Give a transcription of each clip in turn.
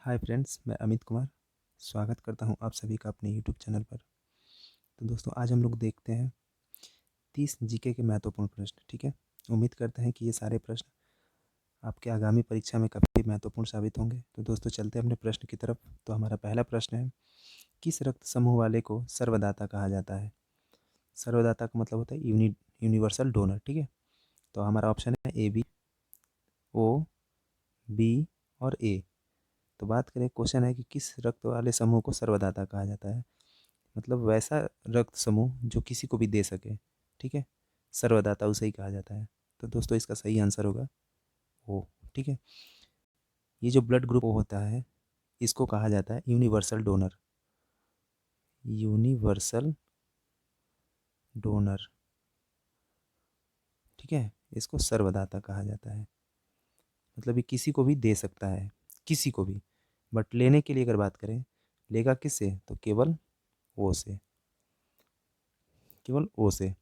Hi friends, मैं अमित कुमार स्वागत करता हूं आप सभी का अपने यूट्यूब चैनल पर। तो दोस्तों, आज हम लोग देखते हैं 30 जीके के महत्वपूर्ण प्रश्न। ठीक है, उम्मीद करते हैं कि ये सारे प्रश्न आपके आगामी परीक्षा में काफ़ी महत्वपूर्ण साबित होंगे। तो दोस्तों, चलते हैं अपने प्रश्न की तरफ। तो हमारा पहला प्रश्न है, किस रक्त समूह वाले को सर्वदाता कहा जाता है? सर्वदाता का मतलब होता है यूनिवर्सल डोनर। ठीक है, तो हमारा ऑप्शन है ए बी, ओ, बी और ए। तो बात करें, क्वेश्चन है कि किस रक्त वाले समूह को सर्वदाता कहा जाता है। मतलब वैसा रक्त समूह जो किसी को भी दे सके। ठीक है, सर्वदाता उसे ही कहा जाता है। तो दोस्तों, इसका सही आंसर होगा ओ। ठीक है, ये जो ब्लड ग्रुप ओ होता है, इसको कहा जाता है यूनिवर्सल डोनर। Universal donor. ठीक है, इसको सर्वदाता कहा जाता है। मतलब ये किसी को भी दे सकता है, किसी को भी। बट लेने के लिए अगर बात करें, लेगा किससे? तो केवल ओ से, केवल ओ से।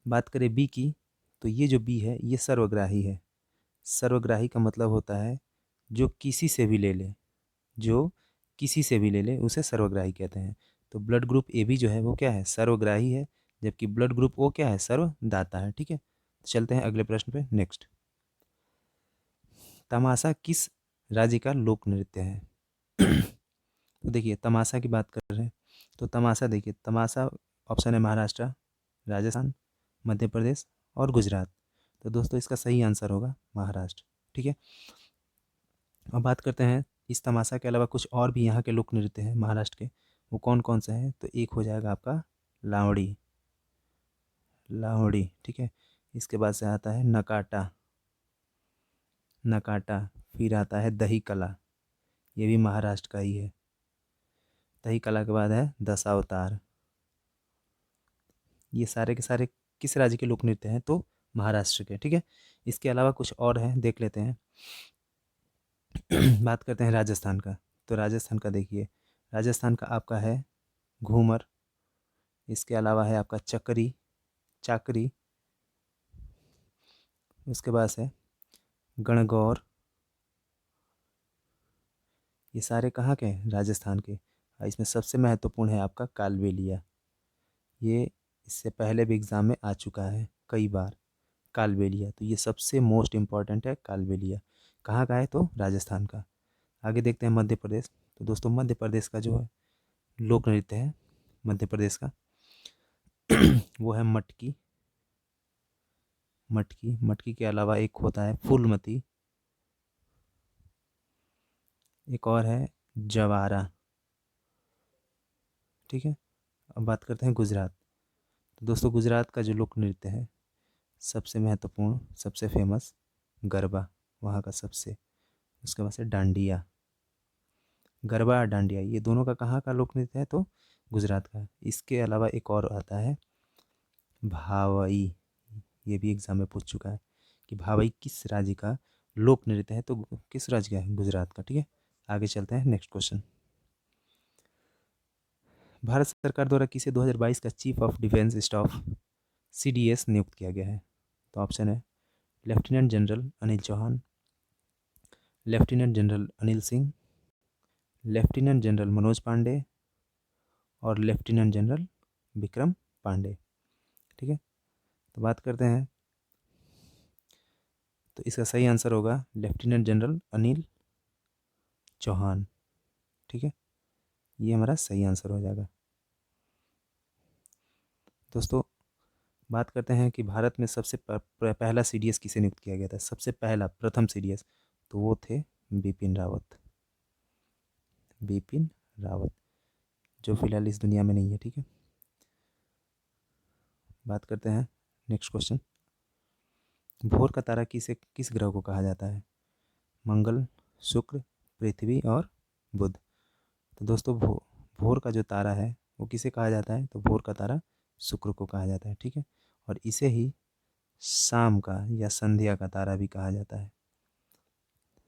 बात करें बी की, तो ये जो बी है ये सर्वग्राही है। सर्वग्राही का मतलब होता है जो किसी से भी ले ले, जो किसी से भी ले ले उसे सर्वग्राही कहते हैं। तो ब्लड ग्रुप ए बी जो है वो क्या है? सर्वग्राही है। जबकि ब्लड ग्रुप ओ क्या है? सर्वदाता है। ठीक है, तो चलते हैं अगले प्रश्न पे। नेक्स्ट, तमाशा किस राज्य का लोक नृत्य है? तो देखिए, तमाशा की बात कर रहे हैं तो तमाशा, देखिए तमाशा ऑप्शन है महाराष्ट्र, राजस्थान, मध्य प्रदेश और गुजरात। तो दोस्तों, इसका सही आंसर होगा महाराष्ट्र। ठीक है, अब बात करते हैं इस तमाशा के अलावा कुछ और भी यहाँ के लोक नृत्य हैं महाराष्ट्र के। वो कौन कौन से हैं? तो एक हो जाएगा आपका लावड़ी, लावड़ी। ठीक है, इसके बाद से आता है नकाटा, नकाटा। फिर आता है दही कला, ये भी महाराष्ट्र का ही है। दही कला के बाद है दशावतार। ये सारे के सारे किस राज्य के लोक नृत्य हैं? तो महाराष्ट्र के। ठीक है, इसके अलावा कुछ और हैं, देख लेते हैं। बात करते हैं राजस्थान का। तो राजस्थान का देखिए, राजस्थान का आपका है घूमर। इसके अलावा है आपका चकरी, चाकरी। उसके बाद है गणगौर। ये सारे कहाँ के हैं? राजस्थान के। इसमें सबसे महत्वपूर्ण है आपका कालबेलिया। ये इससे पहले भी एग्ज़ाम में आ चुका है कई बार, कालबेलिया। तो ये सबसे मोस्ट इम्पॉर्टेंट है कालबेलिया। कहाँ का है? तो राजस्थान का। आगे देखते हैं मध्य प्रदेश। तो दोस्तों, मध्य प्रदेश का जो है लोक नृत्य है मध्य प्रदेश का वो है मटकी। मटकी, मटकी के अलावा एक होता है फूलमती, एक और है जवारा। ठीक है, अब बात करते हैं गुजरात। तो दोस्तों, गुजरात का जो लोक नृत्य है सबसे महत्वपूर्ण, सबसे फेमस, गरबा वहाँ का सबसे। उसके बाद से डांडिया। गरबा और डांडिया, ये दोनों का कहाँ का लोक नृत्य है? तो गुजरात का। इसके अलावा एक और आता है भावई। ये भी एग्जाम में पूछ चुका है कि भावई किस राज्य का लोक नृत्य है? तो किस राज्य का है? गुजरात का। ठीक है, आगे चलते हैं। नेक्स्ट क्वेश्चन, भारत सरकार द्वारा किसे 2022 का chief of defence staff CDS नियुक्त किया गया है? तो ऑप्शन है lieutenant general Anil Chauhan, lieutenant general Anil Singh, lieutenant general Manoj Pande और लेफ्टिनेंट जनरल विक्रम पांडे। ठीक है, तो बात करते हैं। तो इसका सही आंसर होगा लेफ्टिनेंट जनरल अनिल चौहान। ठीक है, ये हमारा सही आंसर हो जाएगा। दोस्तों, बात करते हैं कि भारत में सबसे पहला CDS किसे नियुक्त किया गया था? सबसे पहला, प्रथम CDS, तो वो थे बिपिन रावत। बिपिन रावत, जो फिलहाल इस दुनिया में नहीं है। ठीक है, बात करते हैं नेक्स्ट क्वेश्चन, भोर का तारा किस ग्रह को कहा जाता है? मंगल, शुक्र, पृथ्वी और बुध। तो दोस्तों, भोर का जो तारा है वो किसे कहा जाता है? तो भोर का तारा शुक्र को कहा जाता है। ठीक है, और इसे ही शाम का या संध्या का तारा भी कहा जाता है।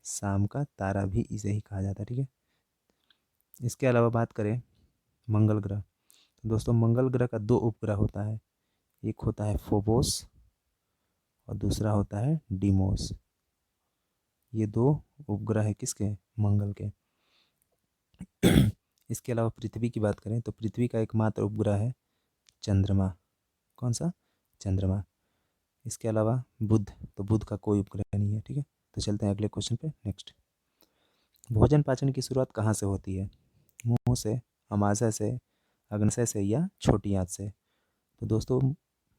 शाम का तारा भी इसे ही कहा जाता है। ठीक है, इसके अलावा बात करें मंगल ग्रह। तो दोस्तों, मंगल ग्रह का 2 उपग्रह होता है। एक होता है फोबोस और दूसरा होता है डीमोस। ये 2 उपग्रह है किसके, मंगल के। इसके अलावा पृथ्वी की बात करें तो पृथ्वी का एकमात्र उपग्रह है चंद्रमा। कौन सा, चंद्रमा। इसके अलावा बुध, तो बुध का कोई उपग्रह नहीं है, ठीक है। तो चलते हैं अगले क्वेश्चन पे, नेक्स्ट। भोजन पाचन की शुरुआत कहाँ से होती है, मुंह से, अमाशय से, अग्नाशय से या छोटी आंत से। तो दोस्तों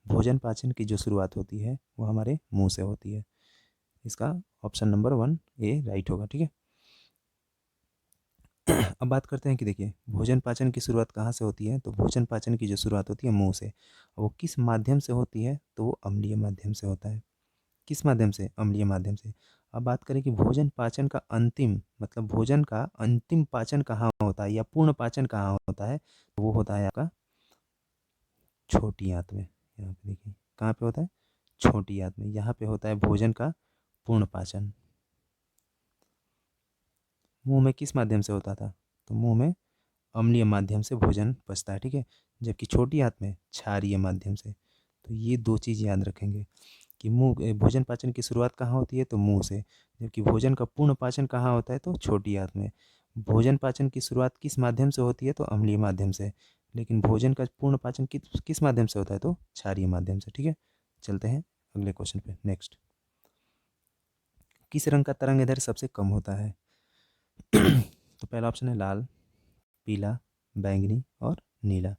भोजन पाचन की जो शुरुआत होती है वो हमारे मुंह से होती है। इसका ऑप्शन नंबर 1 ए राइट होगा, ठीक है। अब बात करते हैं कि देखिए भोजन पाचन की शुरुआत कहाँ से होती है, तो भोजन पाचन की जो शुरुआत होती है मुंह से। वो किस माध्यम से होती है, तो वो अम्लीय माध्यम से होता है। किस माध्यम से, अम्लीय माध्यम से। अब बात करें कि भोजन पाचन का अंतिम, मतलब भोजन का अंतिम पाचन कहाँ होता है या पूर्ण पाचन कहाँ होता है, तो वो होता है आपका छोटी आंत में। यहाँ पे देखिए कहाँ पे होता है, छोटी आंत में। यहाँ पे होता है भोजन का पूर्ण पाचन। मुंह में किस माध्यम से होता था, तो मुंह में अम्लीय माध्यम से भोजन पचता है, ठीक है। जबकि छोटी आंत में क्षारीय माध्यम से। तो ये 2 चीज़ याद रखेंगे कि मुंह भोजन पाचन की शुरुआत कहाँ होती है, तो मुंह से। जबकि भोजन का पूर्ण पाचन कहाँ होता है, तो छोटी आंत में। भोजन पाचन की शुरुआत किस माध्यम से होती है, तो अम्लीय माध्यम से। लेकिन भोजन का पूर्ण पाचन किस माध्यम से होता है, तो क्षारीय माध्यम से, ठीक है। चलते हैं अगले क्वेश्चन पे, नेक्स्ट। किस रंग का तरंग सबसे कम होता है। तो पहला ऑप्शन है लाल, पीला, बैंगनी और नीला।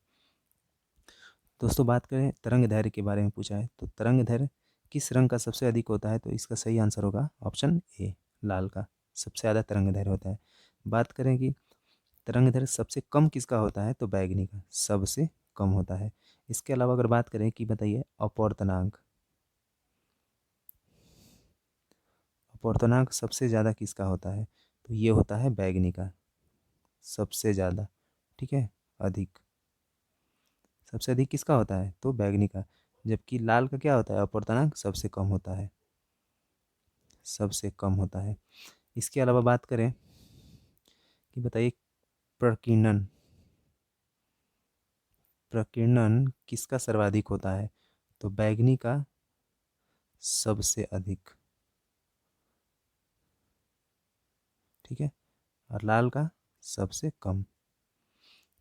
दोस्तों बात करें तरंग दैर्घ्य के बारे में पूछा है, तो तरंग दैर्घ्य किस रंग का सबसे अधिक होता है, तो इसका सही आंसर होगा ऑप्शन ए, लाल का सबसे ज़्यादा तरंग दैर्घ्य होता है। बात करें कि तरंग दैर्घ्य सबसे कम किसका होता है, तो बैगनी का सबसे कम होता है। इसके अलावा अगर बात करें कि बताइए अपवर्तनांक, अपवर्तनांक सबसे ज़्यादा किसका होता है, तो ये होता है बैगनी का सबसे ज़्यादा, ठीक है, अधिक। सबसे अधिक किसका होता है, तो बैगनी का। जबकि लाल का क्या होता है, अपवर्तनांक सबसे कम होता है, सबसे कम होता है। इसके अलावा बात करें कि बताइए प्रकीर्णन, प्रकीर्णन किसका सर्वाधिक होता है, तो बैगनी का सबसे अधिक, ठीक है, और लाल का सबसे कम।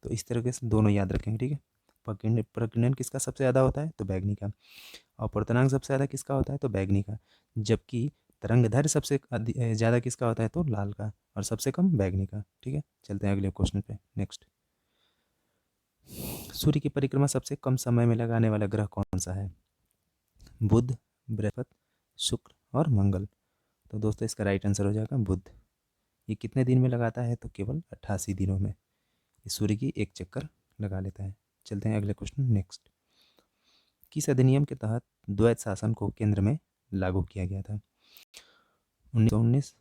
तो इस तरीके से दोनों याद रखेंगे, ठीक है। प्रकीर्णन किसका सबसे ज़्यादा होता है, तो बैगनी का। और अपवर्तनांक सबसे ज़्यादा किसका होता है, तो बैगनी का। जबकि तरंगदैर्घ्य सबसे ज़्यादा किसका होता है, तो लाल का, और सबसे कम बैगनी का, ठीक है। चलते हैं अगले क्वेश्चन पे, नेक्स्ट। सूर्य की परिक्रमा सबसे कम समय में लगाने वाला ग्रह कौन सा है, बुध, बृहस्पति, शुक्र और मंगल। तो दोस्तों इसका राइट आंसर हो जाएगा बुध। ये कितने दिन में लगाता है, तो केवल 88 दिनों में ये सूर्य की एक चक्कर लगा लेता है। चलते हैं अगले क्वेश्चन, नेक्स्ट। किस अधिनियम के तहत द्वैत शासन को केंद्र में लागू किया गया था, 1919,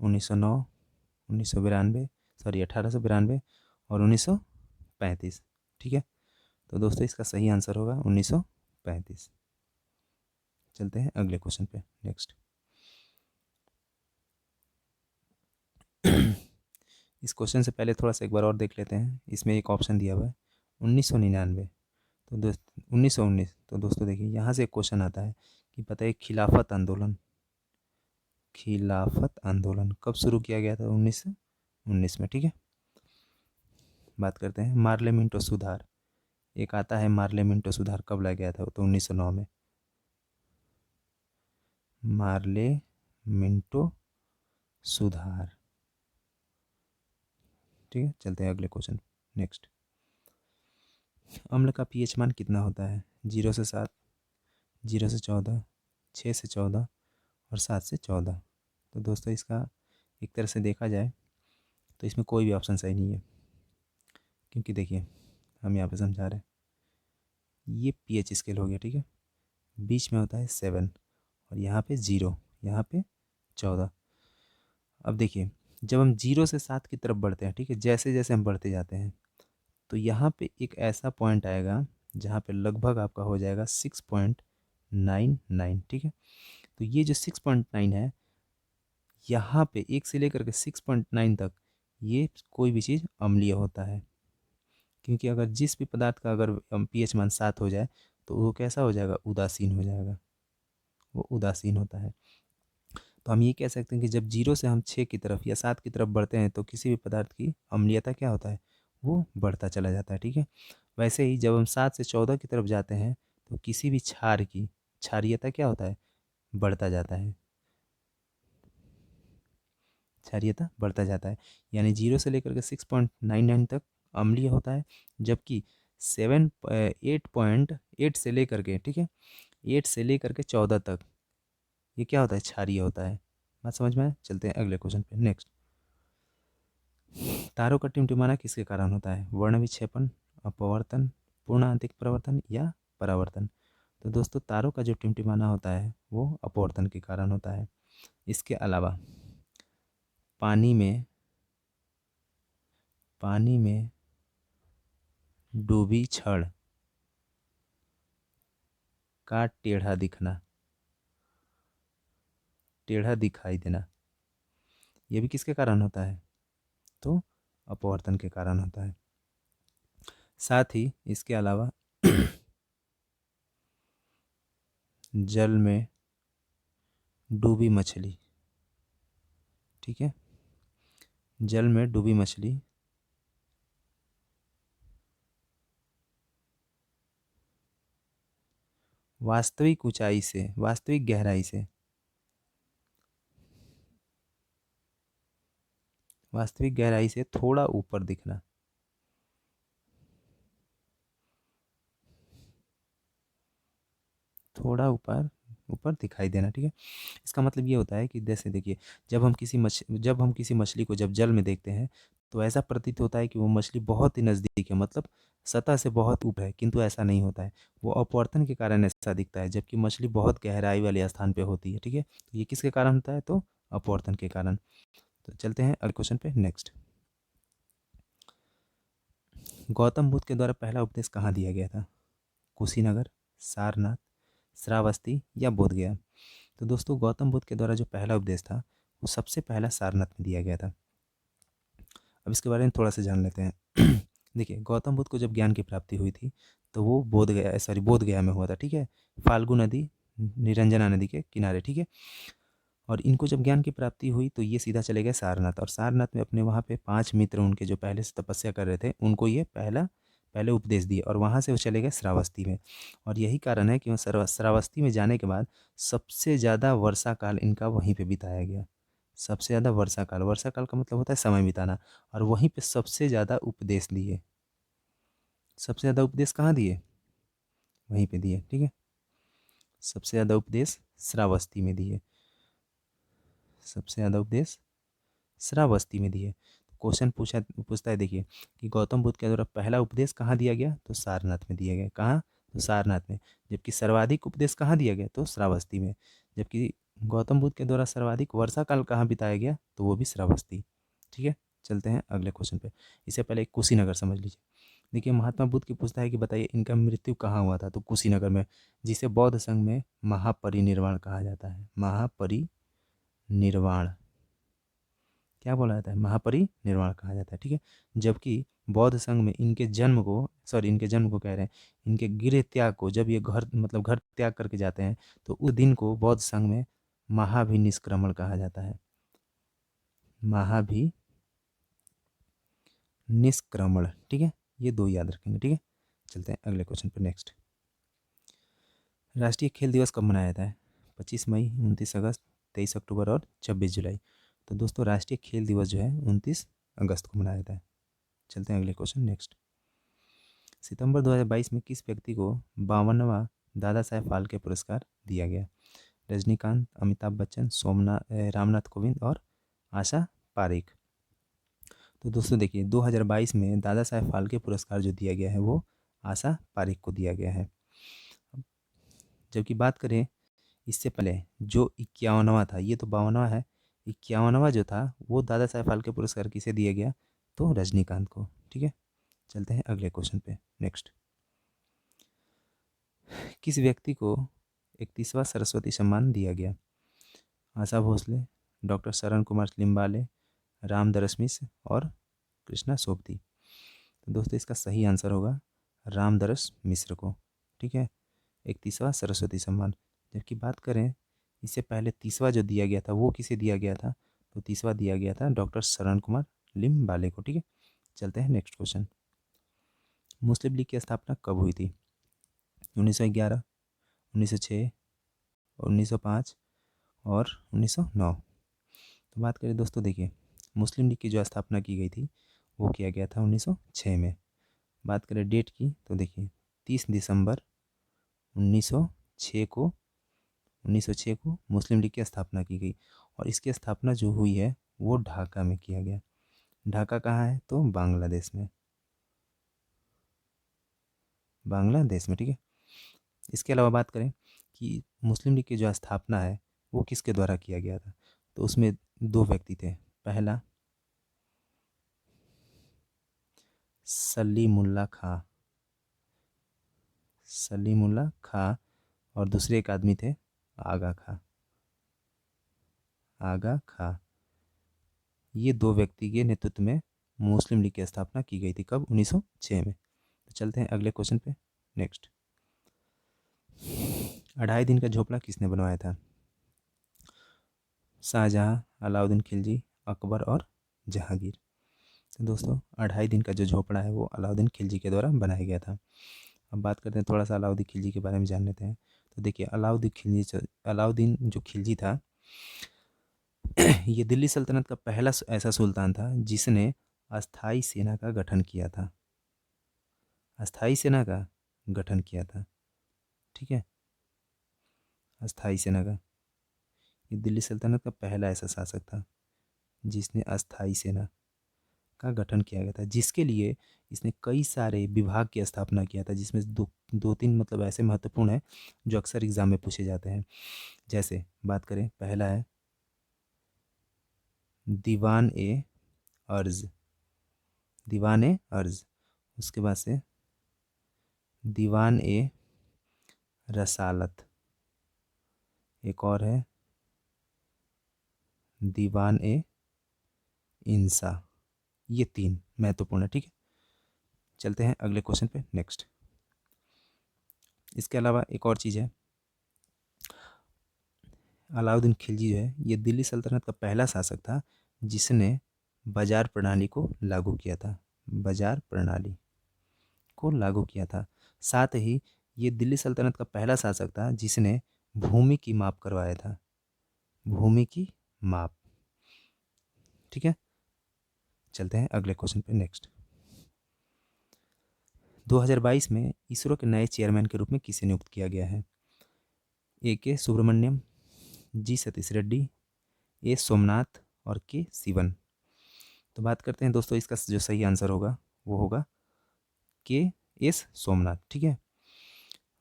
1909, 1992, सॉरी 1892 और 1935, ठीक है। तो दोस्तों इसका सही आंसर होगा 1935। चलते हैं अगले क्वेश्चन पे, नेक्स्ट। इस क्वेश्चन से पहले थोड़ा सा एक बार और देख लेते हैं। इसमें एक ऑप्शन दिया हुआ है 1999, तो दोस्त 1919। तो दोस्तों देखिए यहाँ से एक क्वेश्चन आता है कि बताइए खिलाफत आंदोलन, खिलाफत आंदोलन कब शुरू किया गया था, 1919 में, ठीक है। बात करते हैं मार्ले मिंटो सुधार, एक आता है मार्ले मिंटो सुधार कब लाया गया था, तो 1909 में। मार्ले मिंटो सुधार, ठीक है। चलते हैं अगले क्वेश्चन, नेक्स्ट। अम्ल का पीएच मान कितना होता है, 0 से 7, 0 से 14, 6 से 14 और 7 से 14। तो दोस्तों इसका एक तरह से देखा जाए तो इसमें कोई भी ऑप्शन सही नहीं है, क्योंकि देखिए हम यहाँ पे समझा रहे हैं ये पीएच स्केल हो गया, ठीक है। बीच में होता है 7 और यहाँ पे 0, यहाँ पे 14। अब देखिए जब हम 0 से 7 की तरफ बढ़ते हैं, ठीक है, जैसे जैसे हम बढ़ते जाते हैं तो यहाँ पे एक ऐसा पॉइंट आएगा जहाँ पे लगभग आपका हो जाएगा 6.99, ठीक है। तो ये जो 6.9 है, यहाँ पे 1 से लेकर के 6.9 तक ये कोई भी चीज़ अम्लीय होता है। क्योंकि अगर जिस भी पदार्थ का अगर पीएच मान 7 हो जाए तो वो कैसा हो जाएगा, उदासीन हो जाएगा, वो उदासीन होता है। तो हम ये कह सकते हैं कि जब 0 से हम 6 की तरफ या 7 की तरफ बढ़ते हैं तो किसी भी पदार्थ की अम्लीयता क्या होता है, वो बढ़ता चला जाता है। ठीक है, वैसे ही जब हम 7 से 14 की तरफ जाते हैं तो किसी भी क्षार की क्षारीयता क्या होता है, बढ़ता जाता है, क्षारीयता बढ़ता जाता है। यानी 0 से लेकर के 6.99 तक अम्लीय होता है, जबकि 8 से लेकर के, ठीक है, 8 से लेकर के 14 तक ये क्या होता है, क्षारीय होता है। बात समझ में आए? चलते हैं अगले क्वेश्चन पे। नेक्स्ट, तारों का टिमटिमाना किसके कारण होता है, वर्ण विक्षेपण, अपवर्तन, पूर्ण आंतरिक परिवर्तन या परावर्तन। तो दोस्तों तारों का जो टिमटिमाना होता है वो अपवर्तन के कारण होता है। इसके अलावा पानी में डूबी छड़ का टेढ़ा दिखाई देना, ये भी किसके कारण होता है, तो अपवर्तन के कारण होता है। साथ ही इसके अलावा जल में डूबी मछली, ठीक है, जल में डूबी मछली वास्तविक ऊंचाई से, वास्तविक गहराई से, वास्तविक गहराई से थोड़ा ऊपर दिखना, थोड़ा ऊपर ऊपर दिखाई देना। ठीक है, इसका मतलब ये होता है कि जैसे देखिए, जब हम किसी मछली को जब जल में देखते हैं तो ऐसा प्रतीत होता है कि वो मछली बहुत ही नज़दीक है, मतलब सतह से बहुत ऊपर है, किंतु ऐसा नहीं होता है। वो अपवर्तन के कारण ऐसा दिखता है, जबकि मछली बहुत गहराई वाले स्थान पे होती है। ठीक है, तो ये किसके कारण होता है, तो अपवर्तन के कारण। तो चलते हैं अगले क्वेश्चन पे। नेक्स्ट, गौतम बुद्ध के द्वारा पहला उपदेश कहाँ दिया गया था, कुशीनगर, सारनाथ, श्रावस्ती या बोधगया। तो दोस्तों गौतम बुद्ध के द्वारा जो पहला उपदेश था वो सबसे पहला सारनाथ में दिया गया था। अब इसके बारे में थोड़ा सा जान लेते हैं। देखिए, गौतम बुद्ध को जब ज्ञान की प्राप्ति हुई थी तो वो बोध गया में हुआ था। ठीक है, फाल्गु नदी, निरंजना नदी के किनारे। ठीक है, और इनको जब ज्ञान की प्राप्ति हुई तो ये सीधा चले गए सारनाथ, और सारनाथ में अपने वहाँ पे 5 मित्र उनके जो पहले से तपस्या कर रहे थे उनको ये पहले उपदेश दिए, और वहाँ से वो चले गए श्रावस्ती में। और यही कारण है कि वो श्रावस्ती में जाने के बाद सबसे ज़्यादा वर्षा काल इनका वहीं पे बिताया गया। सबसे ज़्यादा वर्षा काल का मतलब होता है समय बिताना, और वहीं पे सबसे ज़्यादा उपदेश दिए। सबसे ज़्यादा उपदेश कहाँ दिए, वहीं पे दिए। ठीक है, सबसे ज़्यादा उपदेश श्रावस्ती में दिए, सबसे ज़्यादा उपदेश श्रावस्ती में दिए। क्वेश्चन पूछता है, देखिए, कि गौतम बुद्ध के द्वारा पहला उपदेश कहाँ दिया गया, तो सारनाथ में दिया गया। कहाँ, तो सारनाथ में। जबकि सर्वाधिक उपदेश कहाँ दिया गया, तो श्रावस्ती में। जबकि गौतम बुद्ध के द्वारा सर्वाधिक वर्षा काल कहाँ बिताया गया, तो वो भी श्रावस्ती। ठीक है, चलते हैं अगले क्वेश्चन पे। इससे पहले एक कुशीनगर समझ लीजिए। देखिए, महात्मा बुद्ध की पूछता है कि बताइए इनका मृत्यु कहाँ हुआ था, तो कुशीनगर में, जिसे बौद्ध संघ में महापरिनिर्वाण कहा जाता है। महापरिनिर्वाण क्या बोला जाता है, महापरिनिर्वाण कहा जाता है। ठीक है, जबकि बौद्ध संघ में इनके जन्म को कह रहे हैं, इनके गृह त्याग को, जब ये घर त्याग करके जाते हैं तो उस दिन को बौद्ध संघ में महाभिनिष्क्रमण कहा जाता है। महाभिनिष्क्रमण। ठीक है, ये दो याद रखेंगे। ठीक है, चलते हैं अगले क्वेश्चन पर। नेक्स्ट, राष्ट्रीय खेल दिवस कब मनाया जाता है, 25 मई, 29 अगस्त, 23 अक्टूबर और 26 जुलाई। तो दोस्तों राष्ट्रीय खेल दिवस जो है 29 अगस्त को मनाया जाता है। चलते हैं अगले क्वेश्चन। नेक्स्ट, सितंबर 2022 में किस व्यक्ति को 52वां दादा साहेब फाल्के पुरस्कार दिया गया, रजनीकांत, अमिताभ बच्चन, रामनाथ कोविंद और आशा पारेख। तो दोस्तों देखिए, 2022 में दादा साहेब फाल्के पुरस्कार जो दिया गया है वो आशा पारेख को दिया गया है। जबकि बात करें इससे पहले जो 51वां था, ये तो 52वां है, 51वां जो था वो दादा साहेब फाल्के पुरस्कार किसे दिया गया, तो रजनीकांत को। ठीक है, चलते हैं अगले क्वेश्चन पे। नेक्स्ट, किस व्यक्ति को 31वां सरस्वती सम्मान दिया गया, आशा भोसले, डॉक्टर शरण कुमार लिम्बाले, रामदरस मिश्र और कृष्णा सोबती। तो दोस्तों इसका सही आंसर होगा रामदरस मिश्र को। ठीक है, 31वां सरस्वती सम्मान। जबकि बात करें इससे पहले तीसवा जो दिया गया था वो किसे दिया गया था, तो तीसवा दिया गया था डॉक्टर शरण कुमार लिम्बाले को। ठीक है, चलते हैं नेक्स्ट क्वेश्चन। मुस्लिम लीग की स्थापना कब हुई थी? 1911, 1906, 1905 और 1909। तो बात करें दोस्तों, देखिए मुस्लिम लीग की जो स्थापना की गई थी वो किया गया था 1906 में। बात करें डेट की तो देखिए 30 दिसंबर 1906 को 1906 को मुस्लिम लीग की स्थापना की गई। और इसकी स्थापना जो हुई है वो ढाका में किया गया। ढाका कहाँ है, तो बांग्लादेश में, बांग्लादेश में। ठीक है, इसके अलावा बात करें कि मुस्लिम लीग की जो स्थापना है वो किसके द्वारा किया गया था, तो उसमें दो व्यक्ति थे। पहला सलीमुल्लाह खां, सलीमुल्लाह खां, और दूसरे एक आदमी थे आगा खां, आगा खां। ये दो व्यक्ति के नेतृत्व में मुस्लिम लीग की स्थापना की गई थी। कब? 1906 में। तो चलते हैं अगले क्वेश्चन पे। नेक्स्ट, 2.5 दिन का झोपड़ा किसने बनवाया था? शाहजहां, अलाउद्दीन खिलजी, अकबर और जहांगीर। तो दोस्तों 2.5 दिन का जो झोपड़ा है वो अलाउद्दीन खिलजी के द्वारा बनाया गया था। अब बात करते हैं, थोड़ा सा अलाउद्दीन खिलजी के बारे में जान लेते हैं। तो देखिए अलाउद्दीन जो खिलजी था ये दिल्ली सल्तनत का पहला ऐसा सुल्तान था जिसने अस्थाई सेना का गठन किया था, अस्थाई सेना का गठन किया था। ठीक है, अस्थाई सेना का, ये दिल्ली सल्तनत का पहला ऐसा शासक था जिसने अस्थाई सेना का गठन किया गया था, जिसके लिए इसने कई सारे विभाग की स्थापना किया था, जिसमें दो तीन मतलब ऐसे महत्वपूर्ण है जो अक्सर एग्जाम में पूछे जाते हैं। जैसे बात करें, पहला है दीवान ए अर्ज, दीवान ए अर्ज। उसके बाद से दीवान ए रसालत, एक और है दीवान ए इंसा। ये तीन महत्वपूर्ण है। ठीक है, चलते हैं अगले क्वेश्चन पे। नेक्स्ट, इसके अलावा एक और चीज़ है, अलाउद्दीन खिलजी जो है ये दिल्ली सल्तनत का पहला शासक था जिसने बाजार प्रणाली को लागू किया था, बाजार प्रणाली को लागू किया था। साथ ही ये दिल्ली सल्तनत का पहला शासक था जिसने भूमि की माप करवाया था, भूमि की माप। ठीक है, चलते हैं अगले क्वेश्चन पे। नेक्स्ट, 2022 में इसरो के नए चेयरमैन के रूप में किसे नियुक्त किया गया है? ए के सुब्रमण्यम, जी सतीश रेड्डी, ए सोमनाथ और के सिवन। तो बात करते हैं दोस्तों, इसका जो सही आंसर होगा वो होगा के एस सोमनाथ। ठीक है,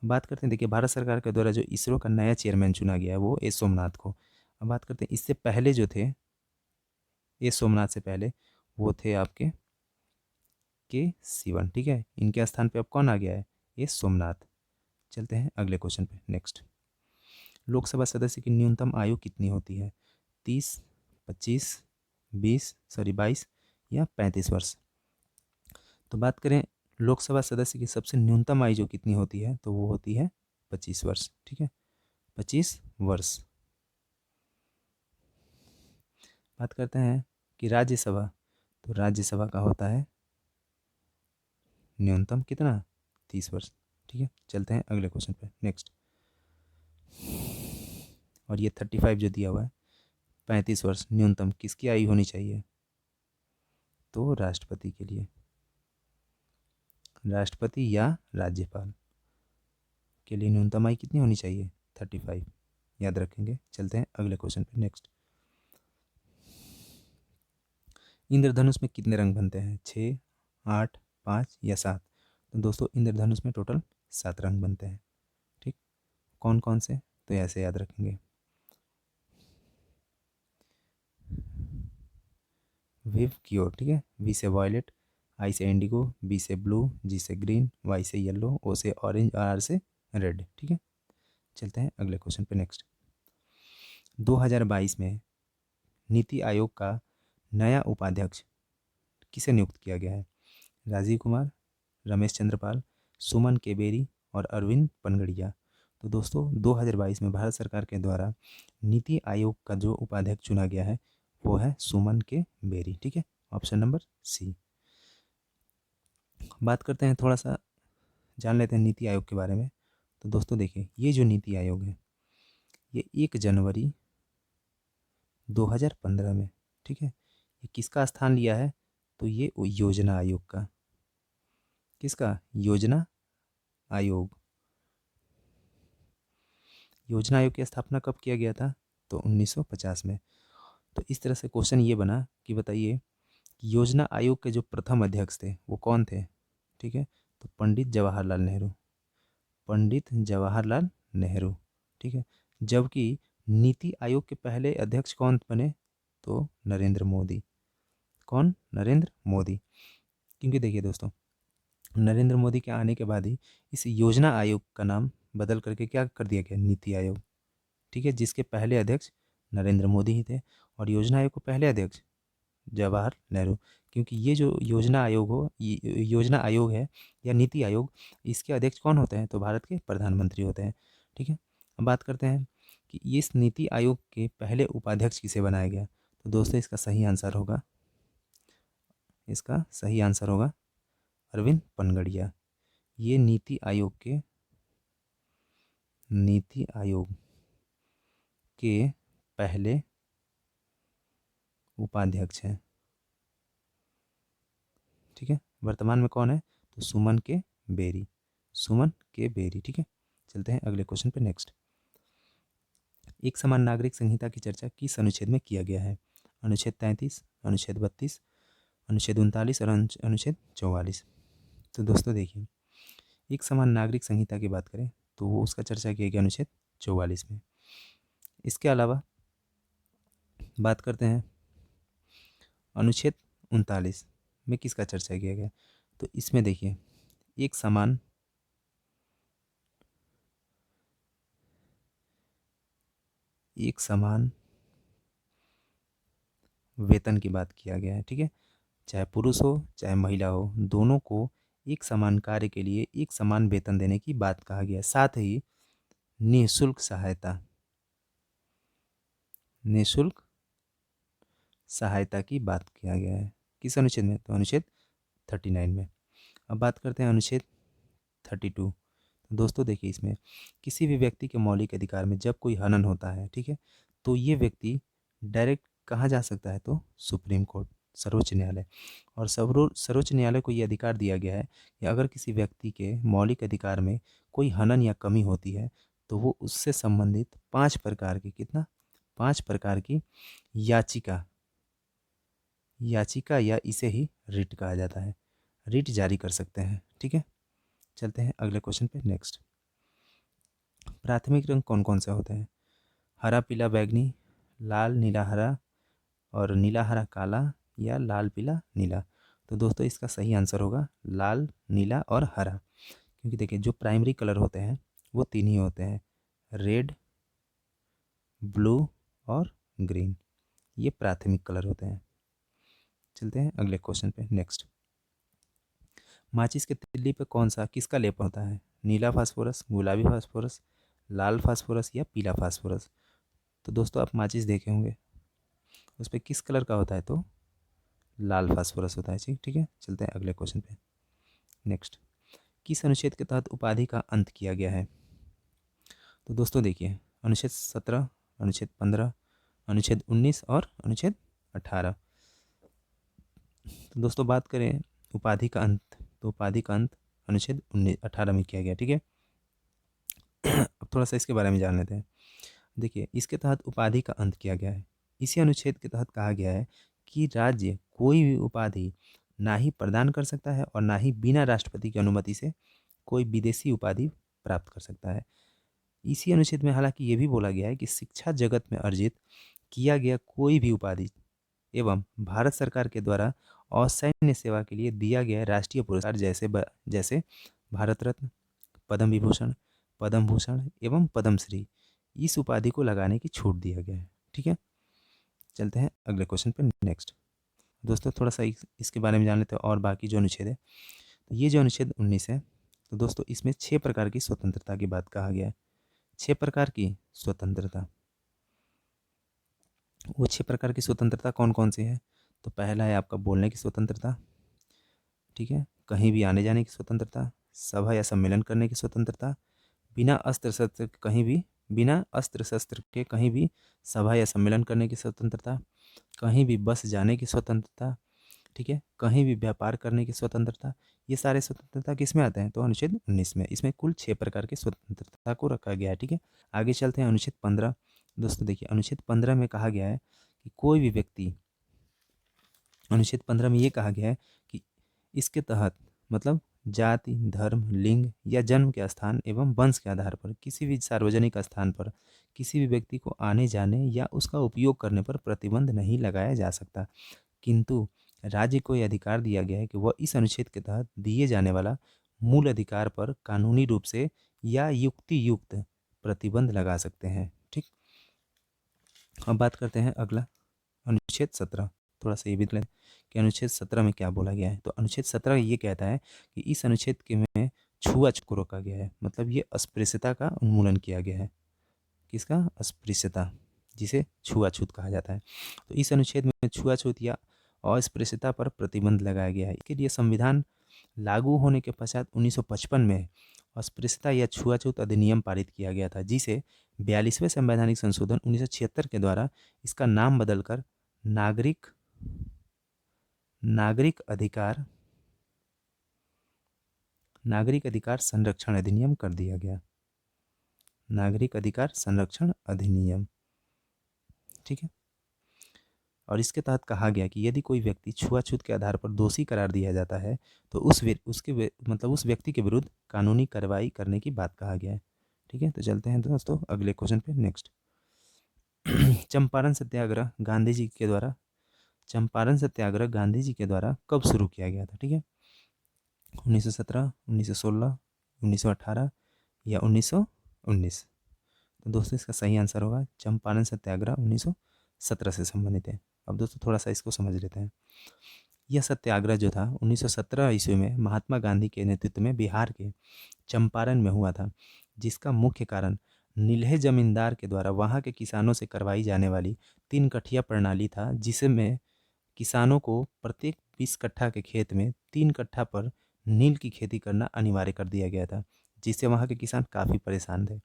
बात करते हैं, देखिए भारत सरकार के द्वारा जो इसरो का नया चेयरमैन चुना गया है वो एस सोमनाथ को। अब बात करते हैं, इससे पहले जो थे, एस सोमनाथ से पहले वो थे आपके के सिवन। ठीक है, इनके स्थान पे अब कौन आ गया है? एस सोमनाथ। चलते हैं अगले क्वेश्चन पे। नेक्स्ट, लोकसभा सदस्य की न्यूनतम आयु कितनी होती है? 30, 25, 22 या 35 वर्ष। तो बात करें लोकसभा सदस्य की सबसे न्यूनतम आयु जो कितनी होती है, तो वो होती है 25 वर्ष। ठीक है, 25 वर्ष। बात करते हैं कि राज्यसभा, तो राज्यसभा का होता है न्यूनतम कितना? 30 वर्ष। ठीक है, चलते हैं अगले क्वेश्चन पे। नेक्स्ट, और ये 35 जो दिया हुआ है, 35 वर्ष न्यूनतम किसकी आयु होनी चाहिए? तो राष्ट्रपति के लिए, राष्ट्रपति या राज्यपाल के लिए न्यूनतम आयु कितनी होनी चाहिए? 35, याद रखेंगे। चलते हैं अगले क्वेश्चन पे। नेक्स्ट, इंद्रधनुष में कितने रंग बनते हैं? 6, 8, 5 या 7। तो दोस्तों इंद्रधनुष में टोटल 7 रंग बनते हैं। ठीक, कौन कौन से, तो ऐसे याद रखेंगे। विव की ओर, ठीक है, वी से वॉयलेट, आई से इंडिगो, बी से ब्लू, जी से ग्रीन, वाई से येलो, ओ से ऑरेंज और आर से रेड। ठीक है, चलते हैं अगले क्वेश्चन पे। नेक्स्ट, 2022 में नीति आयोग का नया उपाध्यक्ष किसे नियुक्त किया गया है? राजीव कुमार, रमेश चंद्र पाल, सुमन केबेरी और अरविंद पनगड़िया। तो दोस्तों 2022 में भारत सरकार के द्वारा नीति आयोग का जो उपाध्यक्ष चुना गया है वो है सुमन के बेरी। ठीक है, ऑप्शन नंबर सी। बात करते हैं, थोड़ा सा जान लेते हैं नीति आयोग के बारे में। तो दोस्तों देखिए, ये जो नीति आयोग है ये 1 जनवरी 2015 में, ठीक है, ये किसका स्थान लिया है? तो ये योजना आयोग का। किसका? योजना आयोग। योजना आयोग की स्थापना कब किया गया था? तो 1950 में। तो इस तरह से क्वेश्चन ये बना कि बताइए कि योजना आयोग के जो प्रथम अध्यक्ष थे वो कौन थे? ठीक है, तो पंडित जवाहरलाल नेहरू। पंडित जवाहरलाल नेहरू, ठीक है। जबकि नीति आयोग के पहले अध्यक्ष कौन बने? तो नरेंद्र मोदी। कौन? नरेंद्र मोदी। क्योंकि देखिए दोस्तों, नरेंद्र मोदी के आने के बाद ही इस योजना आयोग का नाम बदल करके क्या कर दिया गया? नीति आयोग। ठीक है, जिसके पहले अध्यक्ष नरेंद्र मोदी ही थे और योजना आयोग के पहले अध्यक्ष जवाहर नेहरू। क्योंकि ये जो योजना आयोग योजना आयोग है या नीति आयोग, इसके अध्यक्ष कौन होते हैं? तो भारत के प्रधानमंत्री होते हैं। ठीक है, अब बात करते हैं कि इस नीति आयोग के पहले उपाध्यक्ष किसे बनाया गया? तो दोस्तों इसका सही आंसर होगा अरविंद पनगड़िया। ये नीति आयोग के पहले उपाध्यक्ष हैं। ठीक है, वर्तमान में कौन है? तो सुमन के बेरी। सुमन के बेरी। ठीक है, चलते हैं अगले क्वेश्चन पे। नेक्स्ट, एक समान नागरिक संहिता की चर्चा किस अनुच्छेद में किया गया है? अनुच्छेद 33, अनुच्छेद 32, अनुच्छेद 39 और अनुच्छेद 44। तो दोस्तों देखिए, एक समान नागरिक संहिता की बात करें तो वो उसका चर्चा किया गया अनुच्छेद 44 में। इसके अलावा बात करते हैं अनुच्छेद 39 में किसका चर्चा किया गया? तो इसमें देखिए, एक समान वेतन की बात किया गया है। ठीक है, चाहे पुरुष हो चाहे महिला हो, दोनों को एक समान कार्य के लिए एक समान वेतन देने की बात कहा गया है। साथ ही निःशुल्क सहायता की बात किया गया है। किस अनुच्छेद में? तो अनुच्छेद 39 में। अब बात करते हैं अनुच्छेद 32। तो दोस्तों देखिए, इसमें किसी भी व्यक्ति के मौलिक अधिकार में जब कोई हनन होता है, ठीक है, तो ये व्यक्ति डायरेक्ट कहाँ जा सकता है? तो सुप्रीम कोर्ट, सर्वोच्च न्यायालय। और सर्वोच्च न्यायालय को ये अधिकार दिया गया है कि अगर किसी व्यक्ति के मौलिक अधिकार में कोई हनन या कमी होती है तो वो उससे संबंधित 5 प्रकार की, कितना? 5 प्रकार की याचिका या इसे ही रिट कहा जाता है, रिट जारी कर सकते हैं। ठीक है, चलते हैं अगले क्वेश्चन पे। नेक्स्ट, प्राथमिक रंग कौन कौन से होते हैं? हरा पीला बैगनी, लाल नीला हरा और नीला हरा काला या लाल पीला नीला। तो दोस्तों इसका सही आंसर होगा लाल नीला और हरा। क्योंकि देखिए, जो प्राइमरी कलर होते हैं वो 3 ही होते हैं, रेड, ब्लू और ग्रीन। ये प्राथमिक कलर होते हैं। चलते हैं अगले क्वेश्चन पे। नेक्स्ट, माचिस के तिल्ली पे किसका लेप होता है? नीला फास्फोरस, गुलाबी फास्फोरस, लाल फास्फोरस या पीला फास्फोरस। तो दोस्तों आप माचिस देखे होंगे, उस पर किस कलर का होता है? तो लाल फास्फोरस होता है। ठीक है, चलते हैं अगले क्वेश्चन पे। नेक्स्ट, किस अनुच्छेद के तहत उपाधि का अंत किया गया है? तो दोस्तों देखिए, अनुच्छेद 17, अनुच्छेद 15, अनुच्छेद 19 और अनुच्छेद 18। तो दोस्तों बात करें उपाधि का अंत, तो उपाधि का अंत अनुच्छेद 18 में किया गया। ठीक है, अब थोड़ा सा इसके बारे में जान लेते हैं। देखिए, इसके तहत उपाधि का अंत किया गया है। इसी अनुच्छेद के तहत कहा गया है कि राज्य कोई भी उपाधि ना ही प्रदान कर सकता है और ना ही बिना राष्ट्रपति की अनुमति से कोई विदेशी उपाधि प्राप्त कर सकता है। इसी अनुच्छेद में हालांकि ये भी बोला गया है कि शिक्षा जगत में अर्जित किया गया कोई भी उपाधि एवं भारत सरकार के द्वारा असैन्य सेवा के लिए दिया गया राष्ट्रीय पुरस्कार जैसे भारत रत्न, पद्म विभूषण, पद्म भूषण एवं पद्मश्री, इस उपाधि को लगाने की छूट दिया गया है। ठीक है, चलते हैं अगले क्वेश्चन पर। नेक्स्ट दोस्तों, थोड़ा सा इसके बारे में जान लेते हैं और बाकी जो अनुच्छेद है। तो ये जो अनुच्छेद 19 है, तो दोस्तों इसमें 6 प्रकार की स्वतंत्रता की बात कहा गया है। 6 प्रकार की स्वतंत्रता। वो 6 प्रकार की स्वतंत्रता कौन कौन सी है? तो पहला है आपका बोलने की स्वतंत्रता, ठीक है, कहीं भी आने जाने की स्वतंत्रता, सभा या सम्मेलन करने की स्वतंत्रता, बिना अस्त्र शस्त्र के कहीं भी बिना अस्त्र शस्त्र के कहीं भी सभा या सम्मेलन करने की स्वतंत्रता, कहीं भी बस जाने की स्वतंत्रता, ठीक है, कहीं भी व्यापार करने की स्वतंत्रता। ये सारे स्वतंत्रता किस में आते हैं? तो अनुच्छेद 19 में। इसमें कुल 6 प्रकार की स्वतंत्रता को रखा गया है, ठीक है। आगे चलते हैं अनुच्छेद 15। दोस्तों देखिए, अनुच्छेद 15 में कहा गया है कि कोई भी व्यक्ति, अनुच्छेद 15 में ये कहा गया है कि इसके तहत मतलब जाति, धर्म, लिंग या जन्म के स्थान एवं वंश के आधार पर किसी भी सार्वजनिक स्थान पर किसी भी व्यक्ति को आने जाने या उसका उपयोग करने पर प्रतिबंध नहीं लगाया जा सकता, किंतु राज्य को यह अधिकार दिया गया है कि वह इस अनुच्छेद के तहत दिए जाने वाला मूल अधिकार पर कानूनी रूप से या युक्ति युक्त प्रतिबंध लगा सकते हैं, ठीक। अब बात करते हैं अगला, अनुच्छेद 17। थोड़ा सा ये भी लें कि अनुच्छेद 17 में क्या बोला गया है। तो अनुच्छेद 17 ये कहता है कि इस अनुच्छेद के में छुआछूत को रोका गया है, मतलब ये अस्पृश्यता का उन्मूलन किया गया है। किसका? अस्पृश्यता, जिसे छुआछूत कहा जाता है। तो इस अनुच्छेद में छुआछूत या अस्पृश्यता पर प्रतिबंध लगाया गया है। इसके लिए संविधान लागू होने के पश्चात 1955 में अस्पृश्यता या छुआछूत अधिनियम पारित किया गया था, जिसे 42वें संवैधानिक संशोधन 1976 के द्वारा इसका नाम बदलकर नागरिक नागरिक अधिकार नागरिक अधिकार संरक्षण अधिनियम कर दिया गया। नागरिक अधिकार संरक्षण अधिनियम, ठीक है। और इसके तहत कहा गया कि यदि कोई व्यक्ति छुआछूत के आधार पर दोषी करार दिया जाता है तो उस व्यक्ति के विरुद्ध कानूनी कार्रवाई करने की बात कहा गया है, ठीक है। तो चलते हैं दोस्तों अगले क्वेश्चन पे, नेक्स्ट। चंपारण सत्याग्रह गांधी जी के द्वारा चंपारण सत्याग्रह गांधी जी के द्वारा कब शुरू किया गया था? ठीक है, 1917, 1916, 1918 या 1919? तो दोस्तों इसका सही आंसर होगा चंपारण सत्याग्रह 1917 से संबंधित है। अब दोस्तों थोड़ा सा इसको समझ लेते हैं। यह सत्याग्रह जो था 1917 ईस्वी में महात्मा गांधी के नेतृत्व में बिहार के चंपारण में हुआ था, जिसका मुख्य कारण नील्हे जमींदार के द्वारा वहां के किसानों से करवाई जाने वाली 3 कठिया प्रणाली था, जिसमें किसानों को प्रत्येक 20 कट्ठा के खेत में 3 कट्ठा पर नील की खेती करना अनिवार्य कर दिया गया था, जिससे वहाँ के किसान काफ़ी परेशान थे।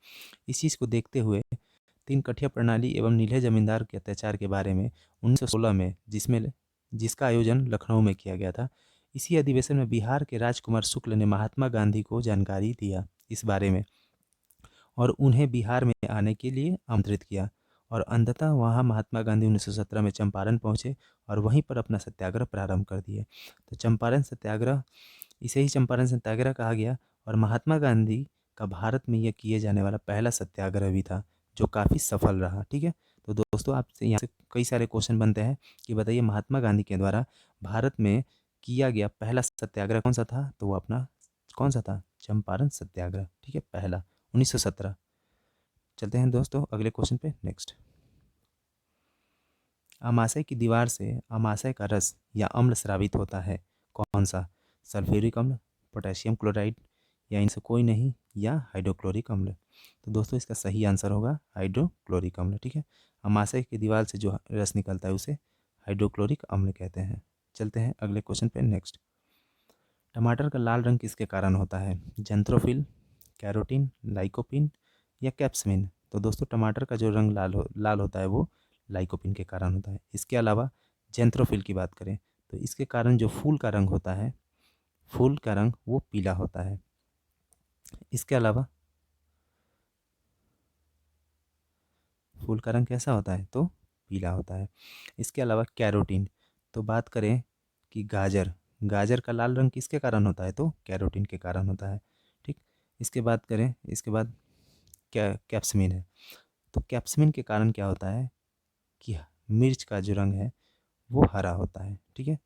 इस चीज़ को देखते हुए 3 कठिया प्रणाली एवं नील्हे जमींदार के अत्याचार के बारे में 1916 में जिसका आयोजन लखनऊ में किया गया था, इसी अधिवेशन में बिहार के राजकुमार शुक्ल ने महात्मा गांधी को जानकारी दिया इस बारे में और उन्हें बिहार में आने के लिए आमंत्रित किया, और अंततः वहाँ महात्मा गांधी 1917 में चंपारण पहुँचे और वहीं पर अपना सत्याग्रह प्रारंभ कर दिए। तो चंपारण सत्याग्रह, इसे ही चंपारण सत्याग्रह कहा गया, और महात्मा गांधी का भारत में यह किए जाने वाला पहला सत्याग्रह भी था, जो काफ़ी सफल रहा, ठीक है। तो दोस्तों आपसे यहाँ से कई सारे क्वेश्चन बनते हैं कि बताइए महात्मा गांधी के द्वारा भारत में किया गया पहला सत्याग्रह कौन सा था? तो वो अपना कौन सा था? चंपारण सत्याग्रह, ठीक है, पहला 1917। चलते हैं दोस्तों अगले क्वेश्चन पे, नेक्स्ट। अमाशय की दीवार से अमाशय का रस या अम्ल स्रावित होता है, कौन सा? सल्फ्यूरिक अम्ल, पोटेशियम क्लोराइड, या इनसे कोई नहीं, या हाइड्रोक्लोरिक अम्ल? तो दोस्तों इसका सही आंसर होगा हाइड्रोक्लोरिक अम्ल, ठीक है। अमाशय की दीवार से जो रस निकलता है उसे हाइड्रोक्लोरिक अम्ल कहते हैं। चलते हैं अगले क्वेश्चन पे, नेक्स्ट। टमाटर का लाल रंग किसके कारण होता है? जेंथ्रोफिल, कैरोटीन, लाइकोपिन या कैप्समिन? तो दोस्तों टमाटर का जो रंग लाल होता है वो लाइकोपिन के कारण होता है। इसके अलावा जेंथ्रोफिल की बात करें तो इसके कारण जो फूल का रंग होता है, फूल का रंग वो पीला होता है। इसके अलावा फूल का रंग कैसा होता है? तो पीला होता है। इसके अलावा कैरोटीन, तो बात करें कि गाजर का लाल रंग किसके कारण होता है? तो कैरोटीन के कारण होता है, ठीक। इसके बाद क्या कैप्समिन है, तो कैप्समिन के कारण क्या होता है कि मिर्च का जो रंग है वो हरा होता है, ठीक है।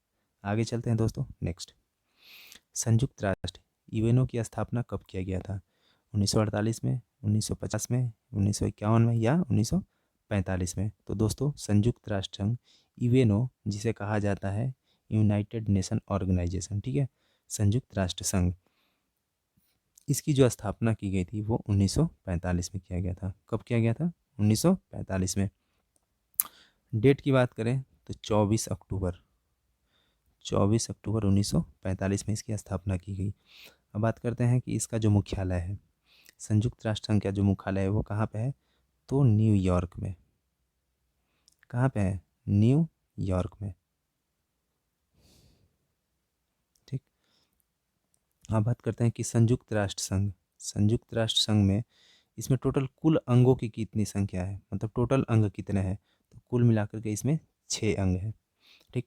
आगे चलते हैं दोस्तों, नेक्स्ट। संयुक्त राष्ट्र यूएनओ की स्थापना कब किया गया था? 1948 में, 1950 में, 1951 में या 1945 में? तो दोस्तों संयुक्त राष्ट्र संघ यूएनओ, जिसे कहा जाता है यूनाइटेड नेशन ऑर्गेनाइजेशन, ठीक है, संयुक्त राष्ट्र संघ, इसकी जो स्थापना की गई थी वो 1945 में किया गया था। कब किया गया था? 1945 में। डेट की बात करें तो 24 अक्टूबर 1945 में इसकी स्थापना की गई। अब बात करते हैं कि इसका जो मुख्यालय है, संयुक्त राष्ट्र संघ का जो मुख्यालय है वो कहाँ पे है? तो न्यूयॉर्क में। कहाँ पे है? न्यूयॉर्क में। ठीक। अब बात करते हैं कि संयुक्त राष्ट्र संघ में इसमें टोटल कुल अंगों की कितनी संख्या है, मतलब टोटल अंग कितने हैं? तो कुल मिलाकर के इसमें 6 अंग हैं। ठीक।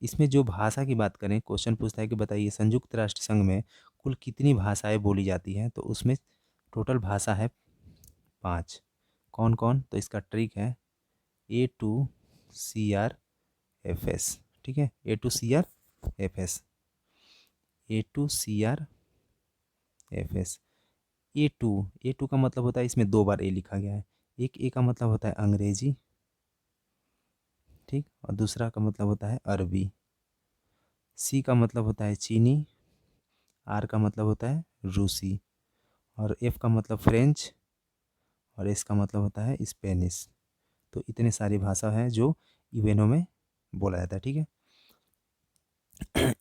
इसमें जो भाषा की बात करें, क्वेश्चन पूछता है कि बताइए संयुक्त राष्ट्र संघ में कुल कितनी भाषाएं बोली जाती हैं? तो उसमें टोटल भाषा है 5। कौन कौन? तो इसका ट्रिक है A2CRFS। ठीक है, A2CRFS, A2CRFS। ए टू का मतलब होता है, इसमें 2 बार ए लिखा गया है। एक ए का मतलब होता है अंग्रेजी, ठीक, और दूसरा का मतलब होता है अरबी। सी का मतलब होता है चीनी, आर का मतलब होता है रूसी, और एफ का मतलब फ्रेंच, और एस का मतलब होता है स्पेनिश। तो इतने सारी भाषा हैं जो यूएनओ में बोला जाता है। ठीक है।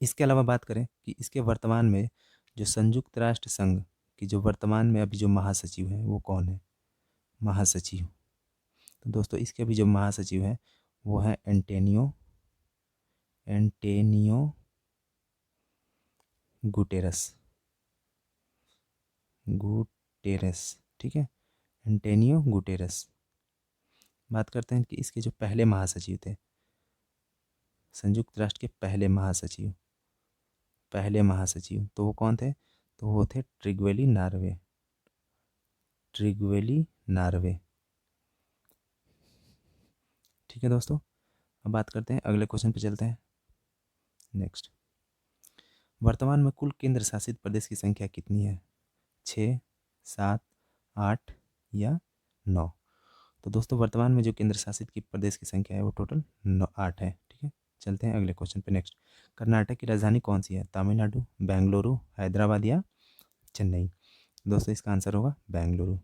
इसके अलावा बात करें कि इसके वर्तमान में जो संयुक्त राष्ट्र संघ की जो वर्तमान में अभी जो महासचिव हैं वो कौन है? महासचिव। तो दोस्तों इसके अभी जो महासचिव हैं वो है एंटेनियो गुटेरस। ठीक है, एंटेनियो गुटेरस। बात करते हैं कि इसके जो पहले महासचिव थे, संयुक्त राष्ट्र के पहले महासचिव तो वो कौन थे? तो वो थे ट्रिग्वेली नार्वे। ठीक है दोस्तों, अब बात करते हैं, अगले क्वेश्चन पे चलते हैं। नेक्स्ट, वर्तमान में कुल केंद्र शासित प्रदेश की संख्या कितनी है? 6, 7, 8 या 9? तो दोस्तों वर्तमान में जो केंद्र शासित की प्रदेश की संख्या है वो टोटल 8 है। ठीक है, चलते हैं अगले क्वेश्चन पे। नेक्स्ट, कर्नाटक की राजधानी कौन सी है? तमिलनाडु, बेंगलुरु, हैदराबाद या चेन्नई? दोस्तों इसका आंसर होगा बेंगलुरु।